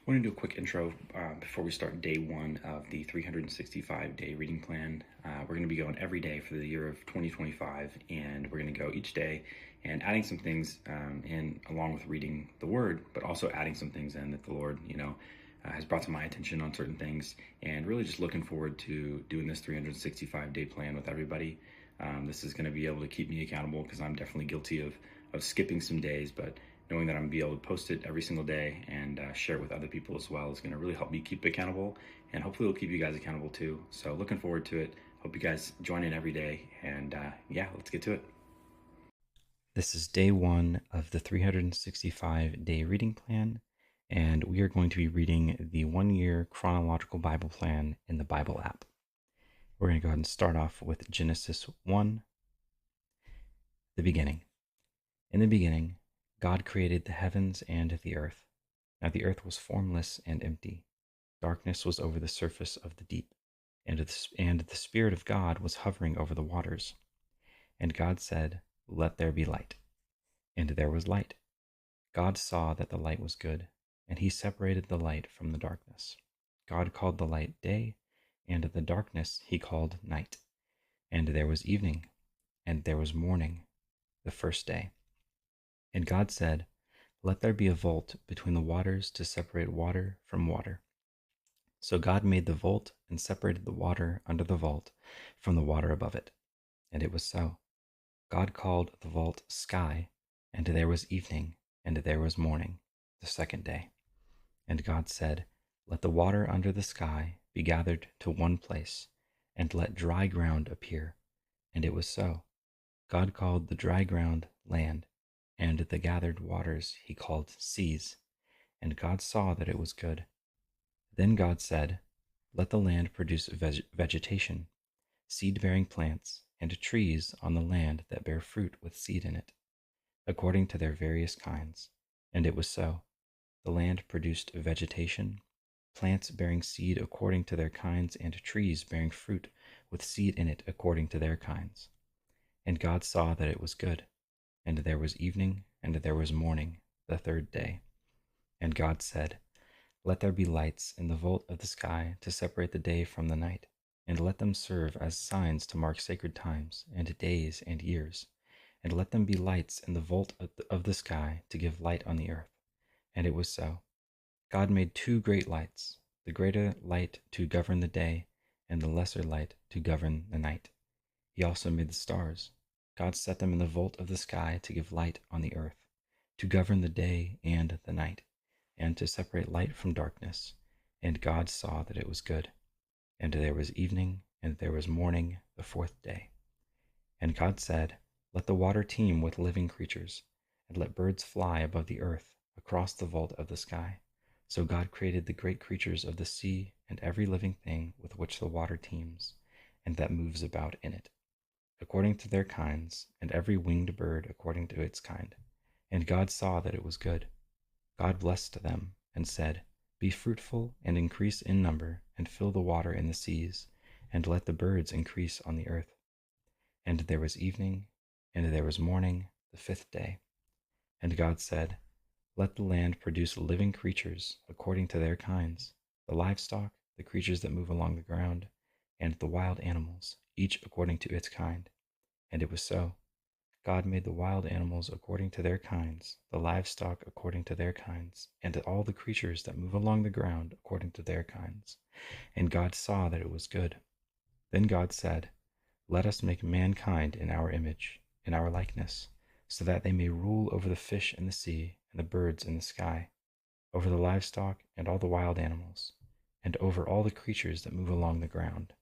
I want to do a quick intro before we start day one of the 365-day reading plan. We're going to be going every day for the year of 2025, and we're going to go each day and adding some things in along with reading the Word, but also adding some things in that the Lord, has brought to my attention on certain things, and really just looking forward to doing this 365-day plan with everybody. This is going to be able to keep me accountable because I'm definitely guilty of skipping some days, but knowing that I'm going to be able to post it every single day and share it with other people as well is going to really help me keep accountable, and hopefully it'll keep you guys accountable too. So looking forward to it. Hope you guys join in every day, and let's get to it. This is day one of the 365-day reading plan, and we are going to be reading the 1-year chronological Bible plan in the Bible app. We're going to go ahead and start off with Genesis 1, the beginning. In the beginning, God created the heavens and the earth. Now the earth was formless and empty. Darkness was over the surface of the deep, and the Spirit of God was hovering over the waters. And God said, "Let there be light." And there was light. God saw that the light was good, and he separated the light from the darkness. God called the light day, and the darkness he called night. And there was evening, and there was morning, the first day. And God said, "Let there be a vault between the waters to separate water from water." So God made the vault and separated the water under the vault from the water above it. And it was so. God called the vault sky, and there was evening, and there was morning, the second day. And God said, "Let the water under the sky be gathered to one place, and let dry ground appear." And it was so. God called the dry ground land, and the gathered waters he called seas. And God saw that it was good. Then God said, "Let the land produce vegetation, seed-bearing plants, and trees on the land that bear fruit with seed in it, according to their various kinds." And it was so. The land produced vegetation, plants bearing seed according to their kinds, and trees bearing fruit with seed in it according to their kinds. And God saw that it was good. And there was evening, and there was morning, the third day. And God said, "Let there be lights in the vault of the sky to separate the day from the night, and let them serve as signs to mark sacred times, and days, and years. And let them be lights in the vault of the sky to give light on the earth." And it was so. God made 2 great lights, the greater light to govern the day, and the lesser light to govern the night. He also made the stars. God set them in the vault of the sky to give light on the earth, to govern the day and the night, and to separate light from darkness. And God saw that it was good. And there was evening, and there was morning, the fourth day. And God said, "Let the water teem with living creatures, and let birds fly above the earth across the vault of the sky." So God created the great creatures of the sea and every living thing with which the water teems, and that moves about in it, according to their kinds, and every winged bird according to its kind. And God saw that it was good. God blessed them, and said, "Be fruitful, and increase in number, and fill the water in the seas, and let the birds increase on the earth." And there was evening, and there was morning, the fifth day. And God said, "Let the land produce living creatures according to their kinds, the livestock, the creatures that move along the ground, and the wild animals, each according to its kind." And it was so. God made the wild animals according to their kinds, the livestock according to their kinds, and all the creatures that move along the ground according to their kinds. And God saw that it was good. Then God said, "Let us make mankind in our image, in our likeness, so that they may rule over the fish in the sea, and the birds in the sky, over the livestock and all the wild animals, and over all the creatures that move along the ground."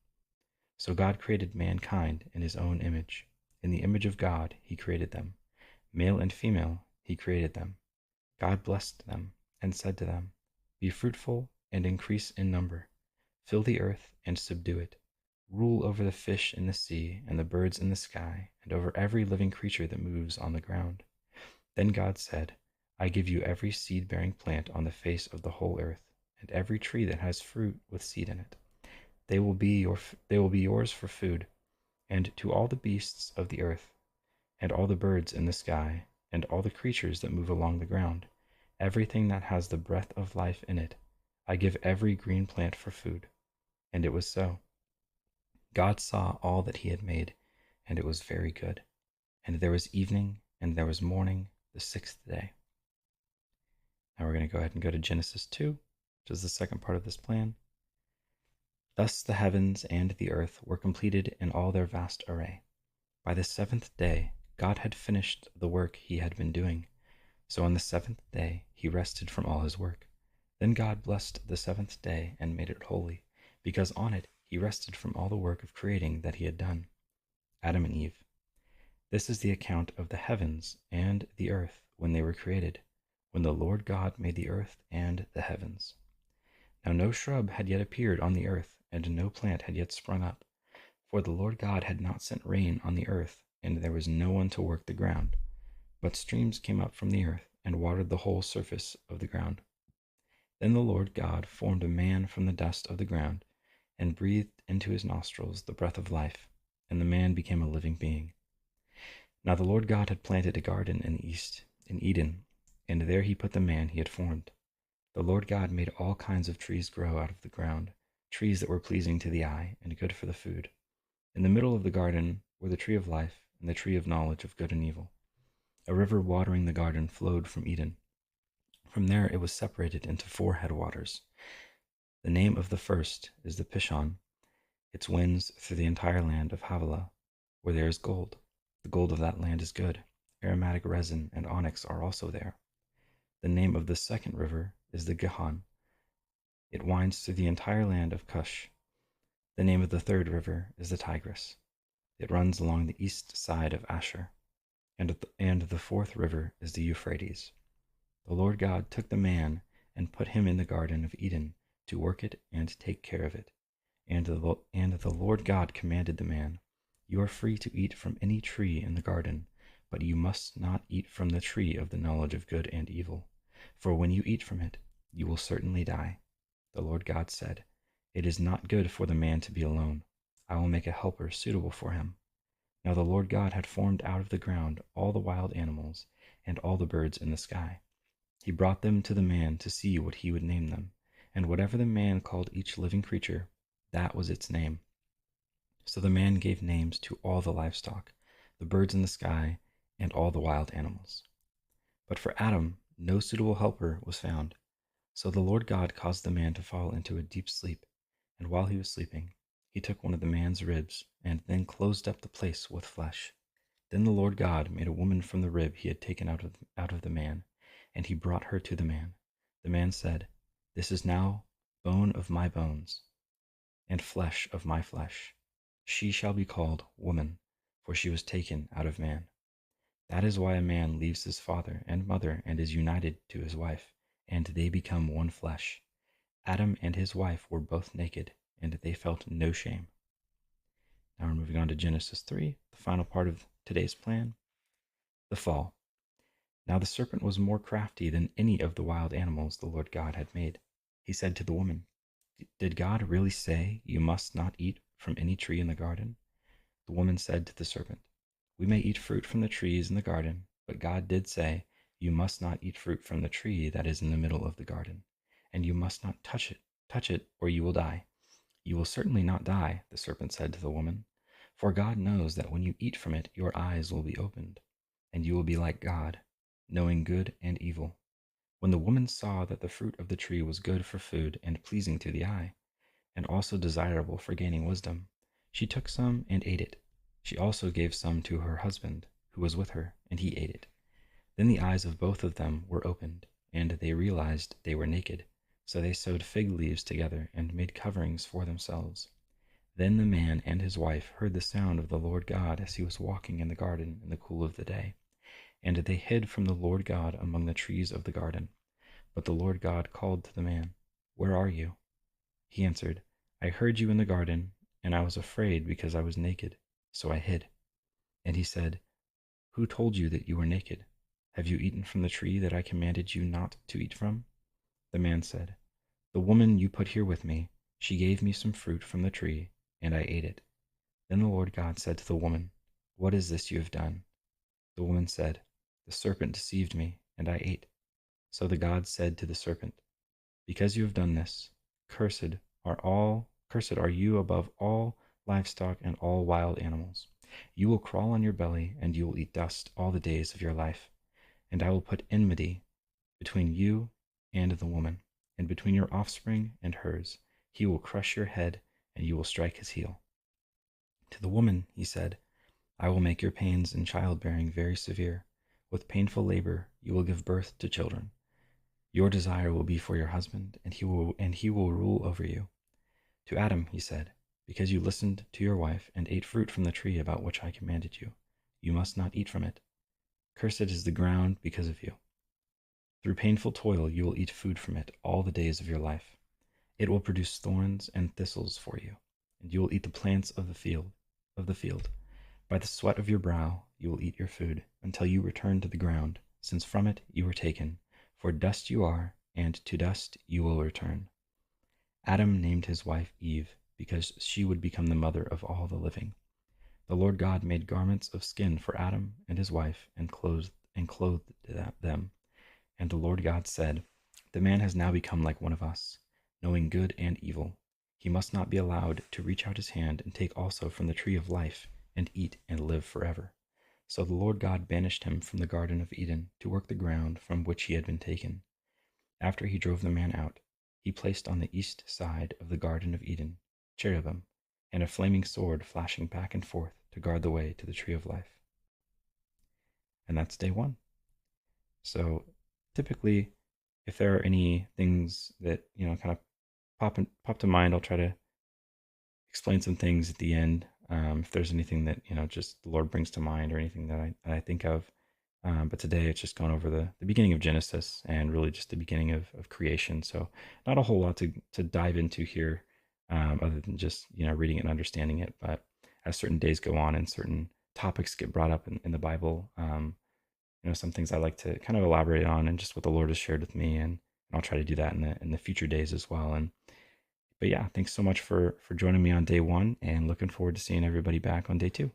So God created mankind in his own image. In the image of God he created them. Male and female he created them. God blessed them, and said to them, "Be fruitful and increase in number. Fill the earth and subdue it. Rule over the fish in the sea and the birds in the sky, and over every living creature that moves on the ground." Then God said, "I give you every seed-bearing plant on the face of the whole earth, and every tree that has fruit with seed in it. They will be yours for food, and to all the beasts of the earth, and all the birds in the sky, and all the creatures that move along the ground, everything that has the breath of life in it, I give every green plant for food." And it was so. God saw all that he had made, and it was very good. And there was evening, and there was morning, the sixth day. Now we're going to go ahead and go to Genesis 2, which is the second part of this plan. Thus the heavens and the earth were completed in all their vast array. By the seventh day, God had finished the work he had been doing. So on the seventh day, he rested from all his work. Then God blessed the seventh day and made it holy, because on it he rested from all the work of creating that he had done. Adam and Eve. This is the account of the heavens and the earth when they were created, when the Lord God made the earth and the heavens. Now no shrub had yet appeared on the earth, and no plant had yet sprung up, for the Lord God had not sent rain on the earth, and there was no one to work the ground. But streams came up from the earth and watered the whole surface of the ground. Then the Lord God formed a man from the dust of the ground, and breathed into his nostrils the breath of life, and the man became a living being. Now the Lord God had planted a garden in the east, in Eden, and there he put the man he had formed. The Lord God made all kinds of trees grow out of the ground, trees that were pleasing to the eye and good for the food. In the middle of the garden were the tree of life and the tree of knowledge of good and evil. A river watering the garden flowed from Eden. From there it was separated into 4 headwaters. The name of the first is the Pishon. It winds through the entire land of Havilah, where there is gold. The gold of that land is good. Aromatic resin and onyx are also there. The name of the second river is the Gihon. It winds through the entire land of Cush. The name of the third river is the Tigris. It runs along the east side of Asher. And the fourth river is the Euphrates. The Lord God took the man and put him in the garden of Eden to work it and take care of it. And the Lord God commanded the man, "You are free to eat from any tree in the garden, but you must not eat from the tree of the knowledge of good and evil. For when you eat from it, you will certainly die." The Lord God said, "It is not good for the man to be alone. I will make a helper suitable for him." Now the Lord God had formed out of the ground all the wild animals and all the birds in the sky. He brought them to the man to see what he would name them, and whatever the man called each living creature, that was its name. So the man gave names to all the livestock, the birds in the sky, and all the wild animals. But for Adam, no suitable helper was found. So the Lord God caused the man to fall into a deep sleep, and while he was sleeping, he took one of the man's ribs, and then closed up the place with flesh. Then the Lord God made a woman from the rib he had taken out of the man, and he brought her to the man. The man said, "This is now bone of my bones, and flesh of my flesh. She shall be called woman, for she was taken out of man." That is why a man leaves his father and mother and is united to his wife, and they become one flesh. Adam and his wife were both naked, and they felt no shame. Now we're moving on to Genesis 3, the final part of today's plan, the fall. Now the serpent was more crafty than any of the wild animals the Lord God had made. He said to the woman, "Did God really say you must not eat from any tree in the garden?" The woman said to the serpent, "We may eat fruit from the trees in the garden, but God did say, 'You must not eat fruit from the tree that is in the middle of the garden, and you must not touch it, or you will die.'" "You will certainly not die," the serpent said to the woman, "for God knows that when you eat from it, your eyes will be opened, and you will be like God, knowing good and evil." When the woman saw that the fruit of the tree was good for food and pleasing to the eye, and also desirable for gaining wisdom, she took some and ate it. She also gave some to her husband, who was with her, and he ate it. Then the eyes of both of them were opened, and they realized they were naked. So they sewed fig leaves together and made coverings for themselves. Then the man and his wife heard the sound of the Lord God as he was walking in the garden in the cool of the day. And they hid from the Lord God among the trees of the garden. But the Lord God called to the man, "Where are you?" He answered, "I heard you in the garden, and I was afraid because I was naked, so I hid." And he said, "Who told you that you were naked? Have you eaten from the tree that I commanded you not to eat from?" The man said, "The woman you put here with me, she gave me some fruit from the tree, and I ate it." Then the Lord God said to the woman, "What is this you have done?" The woman said, "The serpent deceived me, and I ate." So the God said to the serpent, Because you have done this, cursed are you above all livestock and all wild animals. You will crawl on your belly, and you will eat dust all the days of your life. And I will put enmity between you and the woman, and between your offspring and hers. He will crush your head, and you will strike his heel. To the woman he said, I will make your pains in childbearing very severe. With painful labor you will give birth to children. Your desire will be for your husband, and he will rule over you. To Adam he said, because you listened to your wife and ate fruit from the tree about which I commanded you, you must not eat from it. Cursed is the ground because of you. Through painful toil you will eat food from it all the days of your life. It will produce thorns and thistles for you, and you will eat the plants of the field. By the sweat of your brow you will eat your food until you return to the ground, since from it you were taken. For dust you are, and to dust you will return. Adam named his wife Eve, because she would become the mother of all the living. The Lord God made garments of skin for Adam and his wife, and clothed them. And the Lord God said, the man has now become like one of us, knowing good and evil. He must not be allowed to reach out his hand and take also from the tree of life, and eat and live forever. So the Lord God banished him from the Garden of Eden to work the ground from which he had been taken. After he drove the man out, he placed on the east side of the Garden of Eden cherubim and a flaming sword flashing back and forth to guard the way to the tree of life. And that's day one. So typically, if there are any things that kind of pop to mind, I'll try to explain some things at the end. If there's anything that just the Lord brings to mind or anything that I think of. But today it's just gone over the beginning of Genesis and really just the beginning of creation. So not a whole lot to dive into here, other than just reading it and understanding it. But as certain days go on and certain topics get brought up in the Bible, some things I like to kind of elaborate on and just what the Lord has shared with me, and I'll try to do that in the future days as well. But yeah, thanks so much for joining me on day one, and looking forward to seeing everybody back on day two.